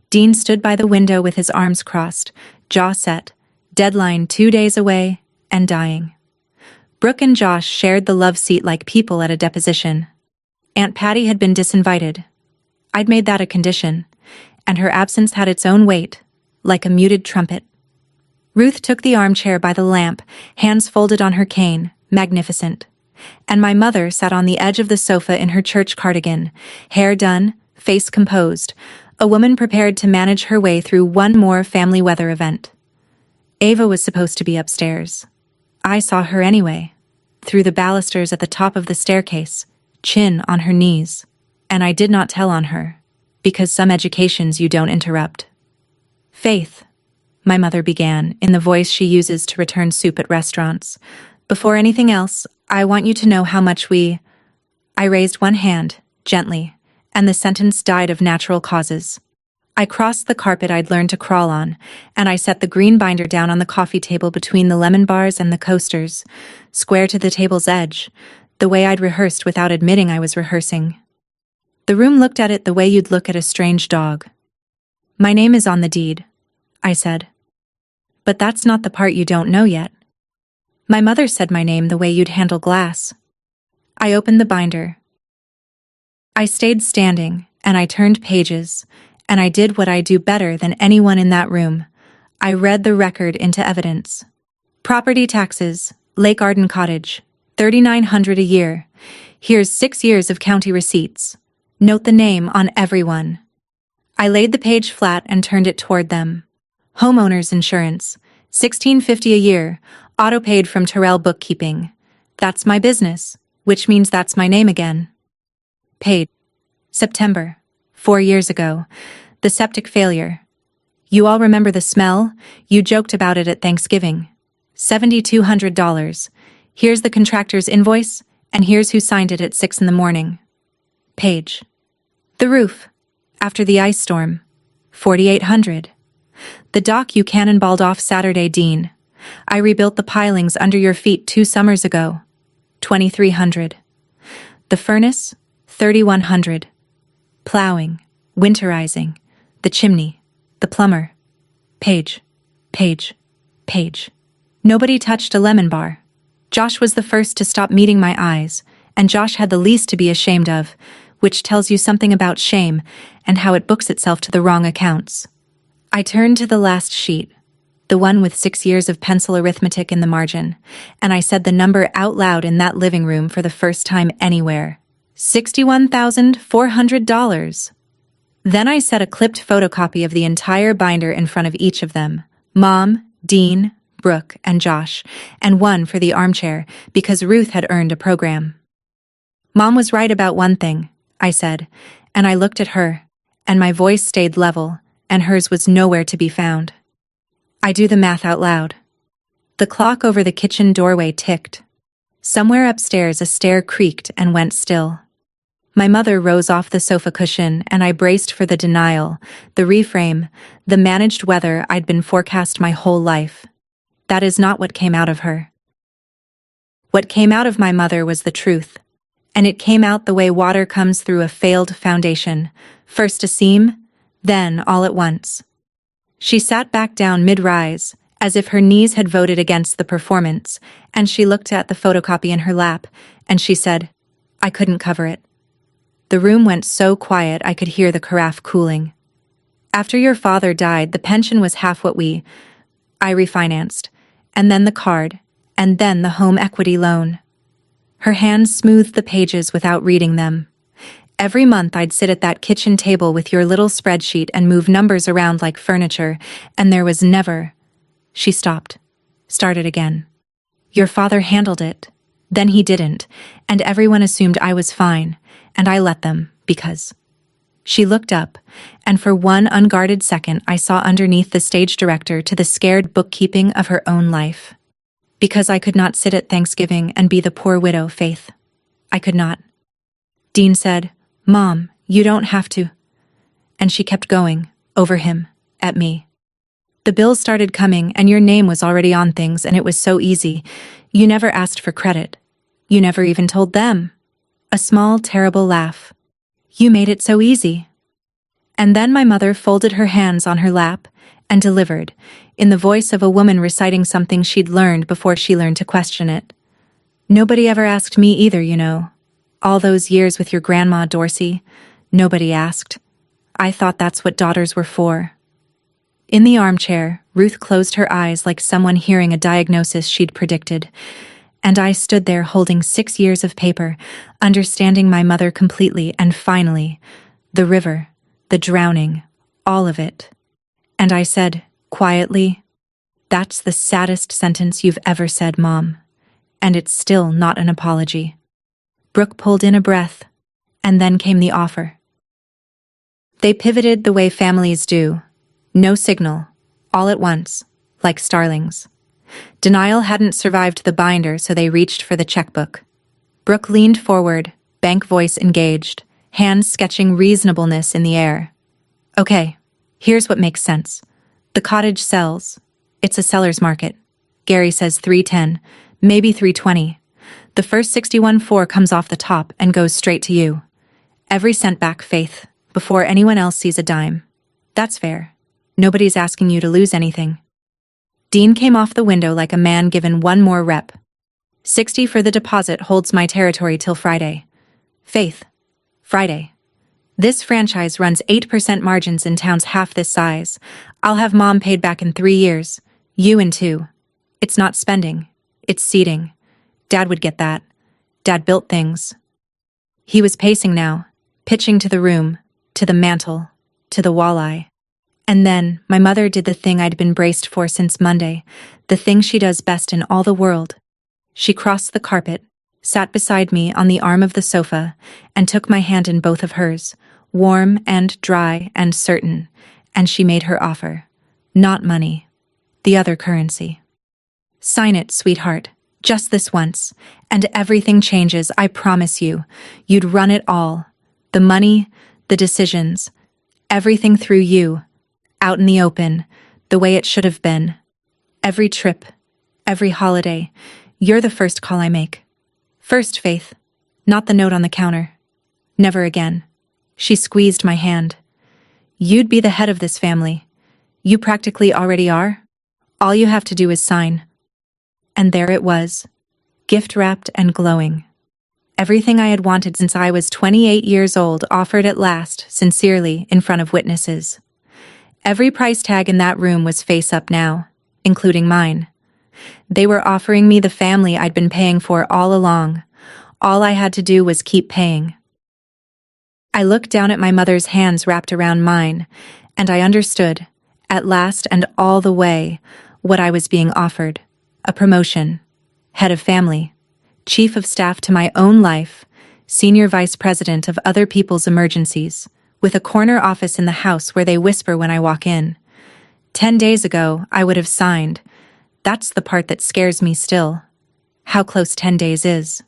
Dean stood by the window with his arms crossed, jaw set, deadline 2 days away, and dying. Brooke and Josh shared the love seat like people at a deposition. Aunt Patty had been disinvited. I'd made that a condition, and her absence had its own weight, like a muted trumpet. Ruth took the armchair by the lamp, hands folded on her cane, magnificent. And my mother sat on the edge of the sofa in her church cardigan, hair done, face composed, a woman prepared to manage her way through one more family weather event. Ava was supposed to be upstairs. I saw her anyway, through the balusters at the top of the staircase, chin on her knees, and I did not tell on her, because some educations you don't interrupt. Faith, my mother began, in the voice she uses to return soup at restaurants. Before anything else, I want you to know how much I raised one hand, gently, and the sentence died of natural causes. I crossed the carpet I'd learned to crawl on, and I set the green binder down on the coffee table between the lemon bars and the coasters, square to the table's edge, the way I'd rehearsed without admitting I was rehearsing. The room looked at it the way you'd look at a strange dog. My name is on the deed, I said. But that's not the part you don't know yet. My mother said my name the way you'd handle glass. I opened the binder. I stayed standing, and I turned pages, and I did what I do better than anyone in that room. I read the record into evidence. Property taxes, Lake Arden Cottage, $3,900 a year. Here's 6 years of county receipts. Note the name on everyone. I laid the page flat and turned it toward them. Homeowner's insurance, $1,650 a year, auto-paid from Terrell Bookkeeping. That's my business, which means that's my name again. Paid. September, 4 years ago. The septic failure. You all remember the smell? You joked about it at Thanksgiving. $7,200. Here's the contractor's invoice, and here's who signed it at 6 in the morning. Page. The roof. After the ice storm. $4,800. The dock you cannonballed off Saturday, Dean. I rebuilt the pilings under your feet 2 summers ago. $2,300. The furnace. $3,100. Plowing. Winterizing. The chimney. The plumber. Page. Page. Page. Nobody touched a lemon bar. Josh was the first to stop meeting my eyes, and Josh had the least to be ashamed of, which tells you something about shame and how it books itself to the wrong accounts. I turned to the last sheet. The the one with 6 years of pencil arithmetic in the margin, and I said the number out loud in that living room for the first time anywhere. $61,400. Then I set a clipped photocopy of the entire binder in front of each of them. Mom, Dean, Brooke, and Josh, and one for the armchair because Ruth had earned a program. Mom was right about one thing, I said, and I looked at her, and my voice stayed level, and hers was nowhere to be found. I do the math out loud. The clock over the kitchen doorway ticked. Somewhere upstairs a stair creaked and went still. My mother rose off the sofa cushion and I braced for the denial, the reframe, the managed weather I'd been forecast my whole life. That is not what came out of her. What came out of my mother was the truth, and it came out the way water comes through a failed foundation, first a seam, then all at once. She sat back down mid-rise, as if her knees had voted against the performance, and she looked at the photocopy in her lap, and she said, "I couldn't cover it." The room went so quiet I could hear the carafe cooling. "After your father died, the pension was half what I refinanced, and then the card, and then the home equity loan." Her hands smoothed the pages without reading them. "Every month I'd sit at that kitchen table with your little spreadsheet and move numbers around like furniture, and there was never—" She stopped, started again. "Your father handled it. Then he didn't, and everyone assumed I was fine, and I let them, because—" She looked up, and for one unguarded second I saw underneath the stage director to the scared bookkeeping of her own life. "Because I could not sit at Thanksgiving and be the poor widow, Faith. I could not." Dean said, "Mom, you don't have to." And she kept going, over him, at me. "The bills started coming and your name was already on things and it was so easy. You never asked for credit. You never even told them." A small, terrible laugh. "You made it so easy." And then my mother folded her hands on her lap and delivered, in the voice of a woman reciting something she'd learned before she learned to question it. "Nobody ever asked me either, you know. All those years with your grandma, Dorsey, nobody asked. I thought that's what daughters were for." In the armchair, Ruth closed her eyes like someone hearing a diagnosis she'd predicted, and I stood there holding 6 years of paper, understanding my mother completely, and finally, the river, the drowning, all of it. And I said, quietly, "That's the saddest sentence you've ever said, Mom. And it's still not an apology." Brooke pulled in a breath, and then came the offer. They pivoted the way families do. No signal, all at once, like starlings. Denial hadn't survived the binder, so they reached for the checkbook. Brooke leaned forward, bank voice engaged, hands sketching reasonableness in the air. "Okay, here's what makes sense. The cottage sells. It's a seller's market. Gary says 310, maybe 320. The first 61.4 comes off the top and goes straight to you. Every cent back, Faith, before anyone else sees a dime. That's fair. Nobody's asking you to lose anything." Dean came off the window like a man given one more rep. 60 for the deposit holds my territory till Friday. Faith. Friday. This franchise runs 8% margins in towns half this size. I'll have Mom paid back in 3 years. You in 2. It's not spending. It's seeding. Dad would get that. Dad built things. He was pacing now, pitching to the room, to the mantel, to the walleye. And then, my mother did the thing I'd been braced for since Monday, the thing she does best in all the world. She crossed the carpet, sat beside me on the arm of the sofa, and took my hand in both of hers, warm and dry and certain, and she made her offer. Not money. The other currency. "Sign it, sweetheart. Just this once, and everything changes, I promise you. You'd run it all. The money, the decisions, everything through you. Out in the open, the way it should have been. Every trip, every holiday, you're the first call I make. First, Faith, not the note on the counter. Never again." She squeezed my hand. "You'd be the head of this family. You practically already are. All you have to do is sign." And there it was, gift-wrapped and glowing. Everything I had wanted since I was 28 years old offered at last, sincerely, in front of witnesses. Every price tag in that room was face up now. including mine. They were offering me the family I'd been paying for all along. All I had to do was keep paying. I looked down at my mother's hands wrapped around mine, and I understood, at last and all the way, what I was being offered. A promotion, head of family, chief of staff to my own life, senior vice president of other people's emergencies, with a corner office in the house where they whisper when I walk in. 10 days ago, I would have signed. That's the part that scares me still. How close 10 days is.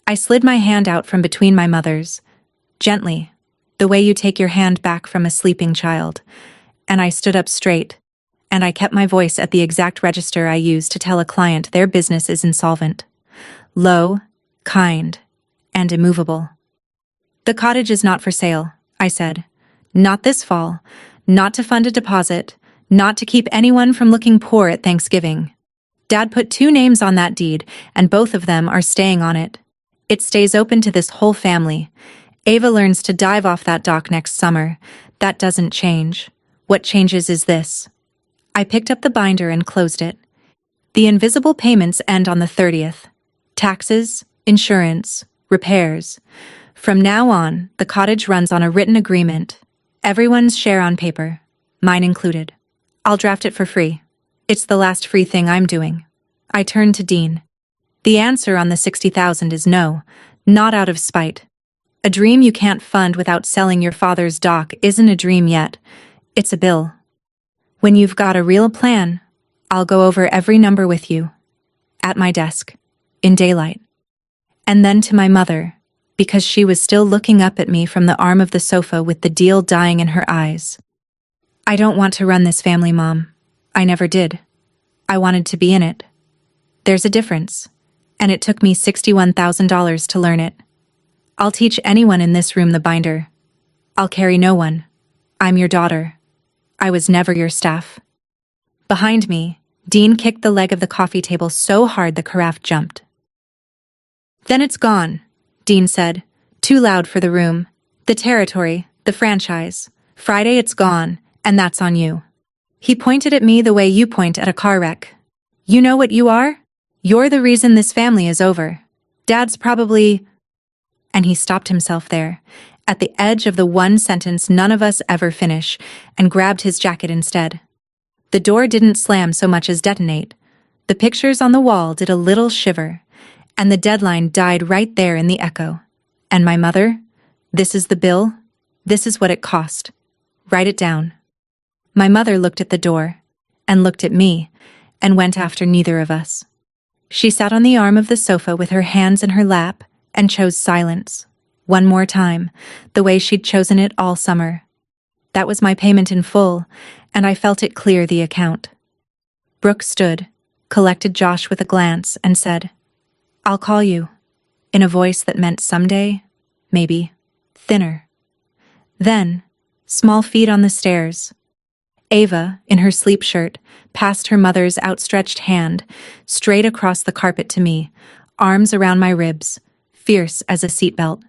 I slid my hand out from between my mother's, gently, the way you take your hand back from a sleeping child, and I stood up straight, and I kept my voice at the exact register I use to tell a client their business is insolvent. Low, kind, and immovable. The cottage is not for sale, I said. Not this fall, not to fund a deposit, not to keep anyone from looking poor at Thanksgiving. Dad put 2 names on that deed, and both of them are staying on it. It stays open to this whole family. Ava learns to dive off that dock next summer. That doesn't change. What changes is this. I picked up the binder and closed it. The invisible payments end on the 30th. Taxes, insurance, repairs. From now on, the cottage runs on a written agreement. Everyone's share on paper, mine included. I'll draft it for free. It's the last free thing I'm doing. I turned to Dean. The answer on the $60,000 is no, not out of spite. A dream you can't fund without selling your father's dock isn't a dream yet. It's a bill. When you've got a real plan, I'll go over every number with you. At my desk. In daylight. And then to my mother, because she was still looking up at me from the arm of the sofa with the deal dying in her eyes. I don't want to run this family, Mom. I never did. I wanted to be in it. There's a difference, and it took me $61,000 to learn it. I'll teach anyone in this room the binder. I'll carry no one. I'm your daughter. I was never your staff. Behind me, Dean kicked the leg of the coffee table so hard the carafe jumped. Then it's gone, Dean said, too loud for the room. The territory, the franchise. Friday it's gone, and that's on you. He pointed at me the way you point at a car wreck. You know what you are? You're the reason this family is over. Dad's probably... And he stopped himself there, at the edge of the one sentence none of us ever finish, and grabbed his jacket instead. The door didn't slam so much as detonate. The pictures on the wall did a little shiver, and the deadline died right there in the echo. And my mother? This is the bill. This is what it cost. Write it down. My mother looked at the door, and looked at me, and went after neither of us. She sat on the arm of the sofa with her hands in her lap, and chose silence. One more time, the way she'd chosen it all summer. That was my payment in full, and I felt it clear the account. Brooke stood, collected Josh with a glance, and said, I'll call you, in a voice that meant someday, maybe, thinner. Then, small feet on the stairs. Ava, in her sleep shirt, passed her mother's outstretched hand, straight across the carpet to me, arms around my ribs, fierce as a seatbelt.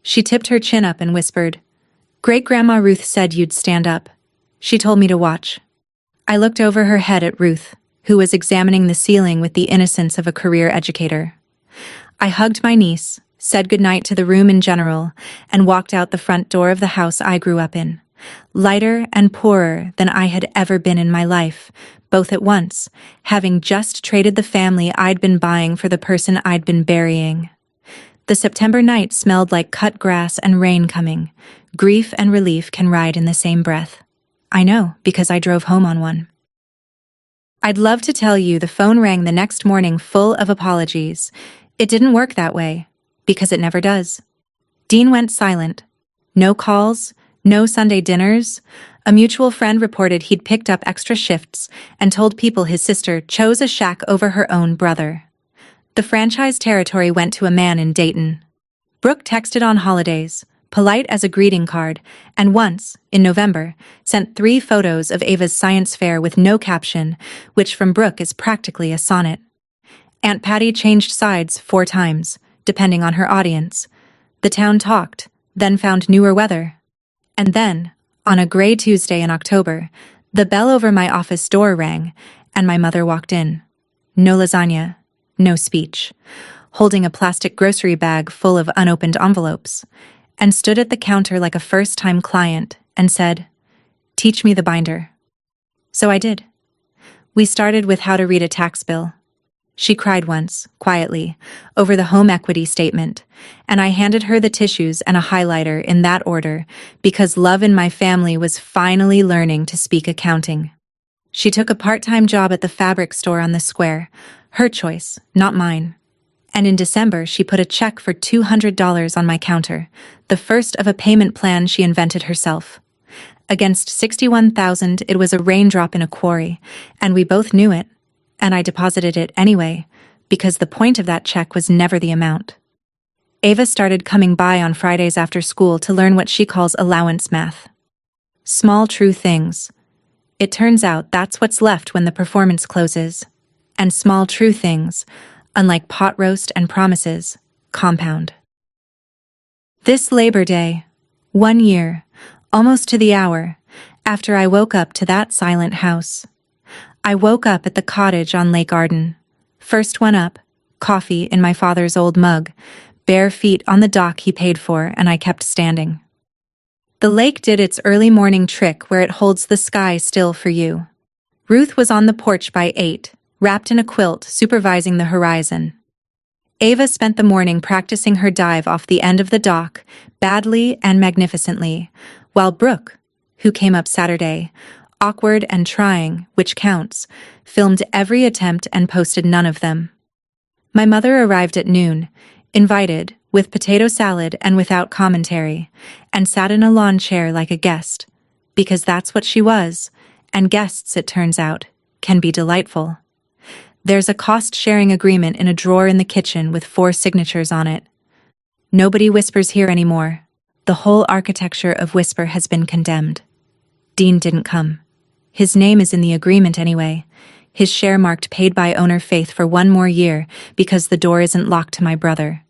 She tipped her chin up and whispered, Great-Grandma Ruth said you'd stand up. She told me to watch. I looked over her head at Ruth, who was examining the ceiling with the innocence of a career educator. I hugged my niece, said goodnight to the room in general, and walked out the front door of the house I grew up in, lighter and poorer than I had ever been in my life, both at once, having just traded the family I'd been buying for the person I'd been burying. The September night smelled like cut grass and rain coming. Grief and relief can ride in the same breath. I know, because I drove home on one. I'd love to tell you the phone rang the next morning full of apologies. It didn't work that way, because it never does. Dean went silent. No calls, no Sunday dinners. A mutual friend reported he'd picked up extra shifts and told people his sister chose a shack over her own brother. The franchise territory went to a man in Dayton. Brooke texted on holidays, polite as a greeting card, and once, in November, sent 3 photos of Ava's science fair with no caption, which from Brooke is practically a sonnet. Aunt Patty changed sides 4 times, depending on her audience. The town talked, then found newer weather. And then, on a gray Tuesday in October, The bell over my office door rang, and my mother walked in. No lasagna, no speech, holding a plastic grocery bag full of unopened envelopes, and stood at the counter like a first-time client and said, "Teach me the binder." So I did. We started with how to read a tax bill. She cried once, quietly, over the home equity statement, and I handed her the tissues and a highlighter in that order because love in my family was finally learning to speak accounting. She took a part-time job at the fabric store on the square, her choice, not mine. And in December, she put a check for $200 on my counter, the first of a payment plan she invented herself. Against $61,000, it was a raindrop in a quarry, and we both knew it. And I deposited it anyway, because the point of that check was never the amount. Ava started coming by on Fridays after school to learn what she calls allowance math. Small true things. It turns out that's what's left when the performance closes. And small true things, unlike pot roast and promises, compound. This Labor Day, 1 year, almost to the hour, after I woke up to that silent house. I woke up at the cottage on Lake Arden. First one up, coffee in my father's old mug, bare feet on the dock he paid for, and I kept standing. The lake did its early morning trick where it holds the sky still for you. Ruth was on the porch by 8, wrapped in a quilt, supervising the horizon. Ava spent the morning practicing her dive off the end of the dock, badly and magnificently, while Brooke, who came up Saturday, awkward and trying, which counts, filmed every attempt and posted none of them. My mother arrived at noon, invited, with potato salad and without commentary, and sat in a lawn chair like a guest, because that's what she was, and guests, it turns out, can be delightful. There's a cost-sharing agreement in a drawer in the kitchen with 4 signatures on it. Nobody whispers here anymore. The whole architecture of whisper has been condemned. Dean didn't come. His name is in the agreement anyway. His share marked paid by owner Faith for 1 more year because the door isn't locked to my brother.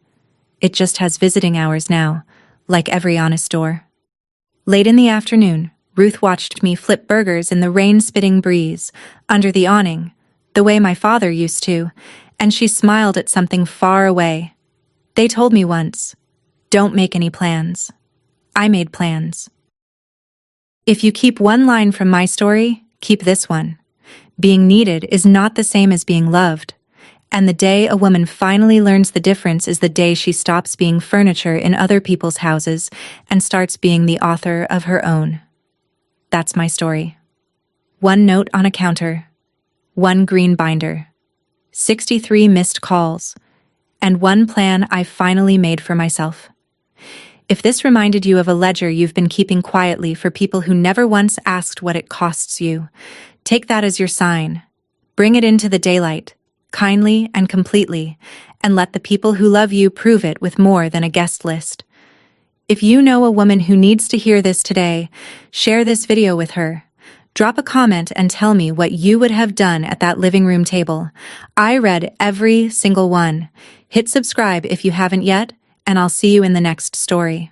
It just has visiting hours now, like every honest door. Late in the afternoon, Ruth watched me flip burgers in the rain-spitting breeze, under the awning, the way my father used to, and she smiled at something far away. They told me once, "Don't make any plans." I made plans. If you keep one line from my story, keep this one. Being needed is not the same as being loved, and the day a woman finally learns the difference is the day she stops being furniture in other people's houses and starts being the author of her own. That's my story. 1 note on a counter, 1 green binder, 63 missed calls, and 1 plan I finally made for myself. If this reminded you of a ledger you've been keeping quietly for people who never once asked what it costs you, take that as your sign. Bring it into the daylight, kindly and completely, and let the people who love you prove it with more than a guest list. If you know a woman who needs to hear this today, share this video with her. Drop a comment and tell me what you would have done at that living room table. I read every single one. Hit subscribe if you haven't yet, and I'll see you in the next story.